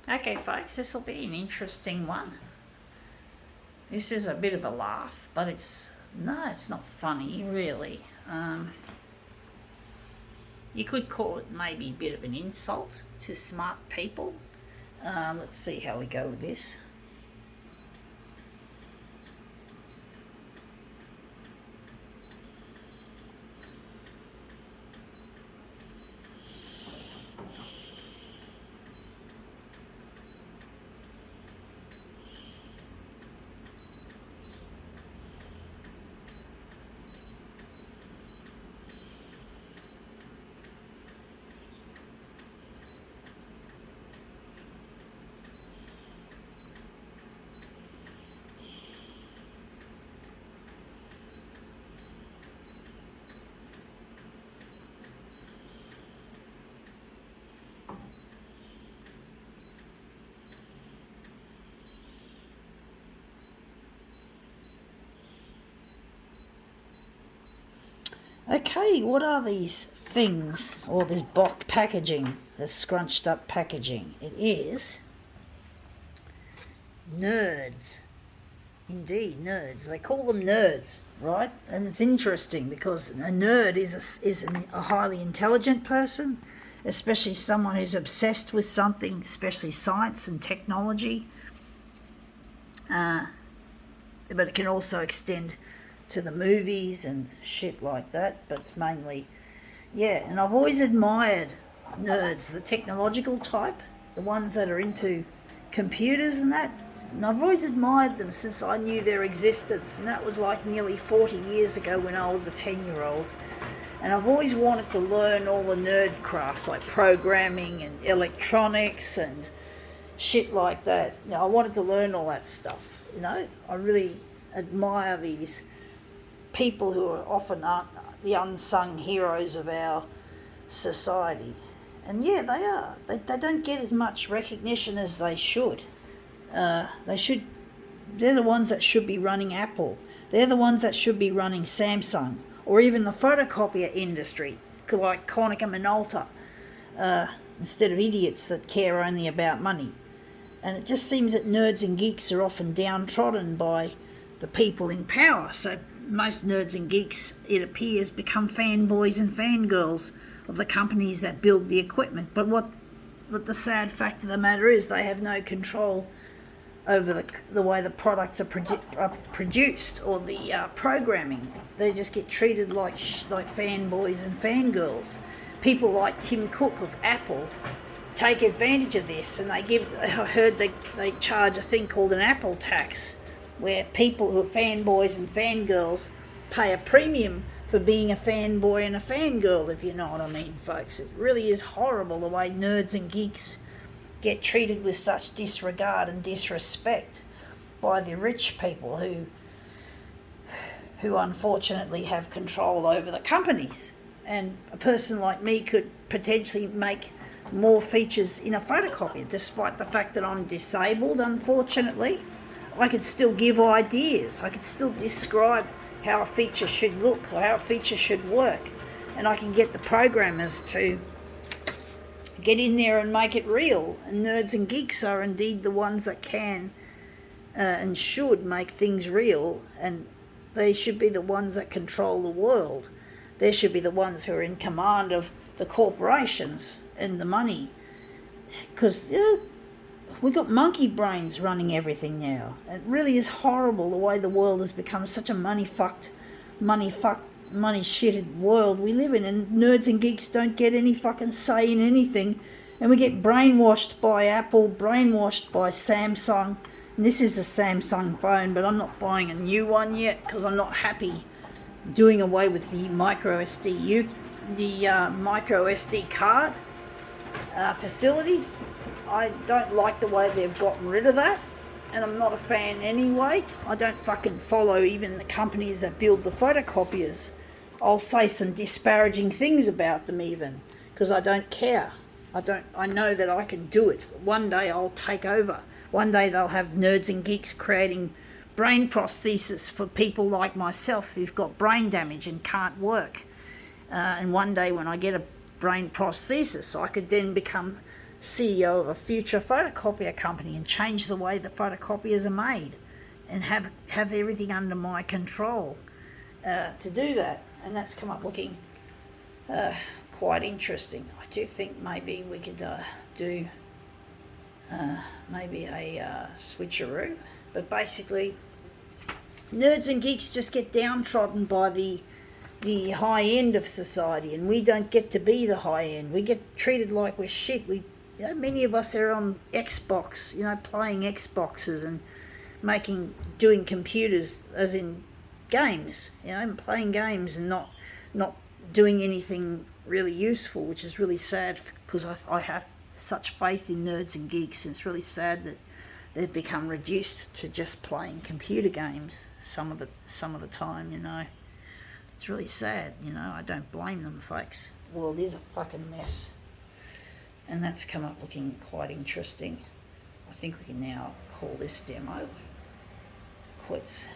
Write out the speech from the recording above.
Okay, folks, this will be an interesting one. This is a bit of a laugh, but it's not funny, really. You could call it maybe a bit of an insult to smart people. Let's see how we go with this. Okay, what are these things, or this box packaging, this scrunched up packaging? It is nerds. Indeed, nerds. They call them nerds, right? And it's interesting because a nerd is a highly intelligent person, especially someone who's obsessed with something, especially science and technology. But it can also extend to the movies and shit like that, but it's mainly, yeah. And I've always admired nerds, the technological type, the ones that are into computers and that. And I've always admired them since I knew their existence, and that was like nearly 40 years ago when I was a 10-year-old. And I've always wanted to learn all the nerd crafts like programming and electronics and shit like that. I wanted to learn all that stuff, I really admire these people who are often the unsung heroes of our society. And yeah, they are. They don't get as much recognition as they should. They're the ones that should be running Apple. They're the ones that should be running Samsung, or even the photocopier industry, like Konica Minolta, instead of idiots that care only about money. And it just seems that nerds and geeks are often downtrodden by the people in power. So most nerds and geeks, it appears, become fanboys and fangirls of the companies that build the equipment. But what the sad fact of the matter is, they have no control over the way the products are produced, or the programming. They just get treated like fanboys and fangirls. People like Tim Cook of Apple take advantage of this, and I heard they charge a thing called an Apple tax, where people who are fanboys and fangirls pay a premium for being a fanboy and a fangirl, if you know what I mean, folks. It really is horrible the way nerds and geeks get treated with such disregard and disrespect by the rich people who unfortunately have control over the companies. And a person like me could potentially make more features in a photocopier, despite the fact that I'm disabled, unfortunately. I could still give ideas. I could still describe how a feature should look or how a feature should work. And I can get the programmers to get in there and make it real. And nerds and geeks are indeed the ones that can and should make things real. And they should be the ones that control the world. They should be the ones who are in command of the corporations and the money. Because we've got monkey brains running everything now. It really is horrible the way the world has become such a money-shitted world we live in, and nerds and geeks don't get any fucking say in anything, and we get brainwashed by Apple, brainwashed by Samsung. And this is a Samsung phone, but I'm not buying a new one yet because I'm not happy doing away with the micro SD card facility. I don't like the way they've gotten rid of that, and I'm not a fan anyway. I don't fucking follow even the companies that build the photocopiers. I'll say some disparaging things about them even, because I don't care. I know that I can do it. One day I'll take over. One day they'll have nerds and geeks creating brain prosthesis for people like myself who've got brain damage and can't work. And one day when I get a brain prosthesis, I could then become CEO of a future photocopier company and change the way the photocopiers are made, and have everything under my control to do that. And that's come up looking quite interesting. I do think maybe we could do maybe a switcheroo, but basically nerds and geeks just get downtrodden by the high end of society, and we don't get to be the high end. We get treated like we're shit. Many of us are on Xbox, playing Xboxes and doing computers, as in games, and playing games and not doing anything really useful, which is really sad, because I have such faith in nerds and geeks, and it's really sad that they've become reduced to just playing computer games some of the time. It's really sad. I don't blame them, folks. Well, it is a fucking mess, and that's come up looking quite interesting. I think we can now call this demo quits.